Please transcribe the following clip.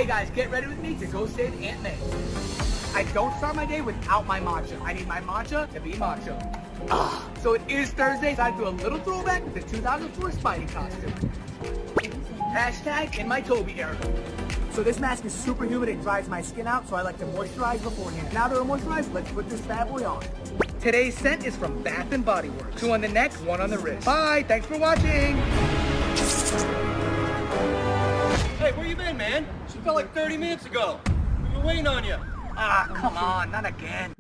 Okay guys, get ready with me to go save Aunt May. I don't start my day without my matcha. I need my matcha to be matcha. So it is Thursday, so I do a little throwback with the 2004 Spidey costume. Hashtag in my Toby era. So this mask is super humid, it dries my skin out, so I like to moisturize beforehand. Now that we're moisturized, let's put this bad boy on. Today's scent is from Bath & Body Works. 2 on the neck, 1 on the wrist. Bye, thanks for watching. Hey, where you been, man? She felt like 30 minutes ago. We've been waiting on you. Ah, come on, not again.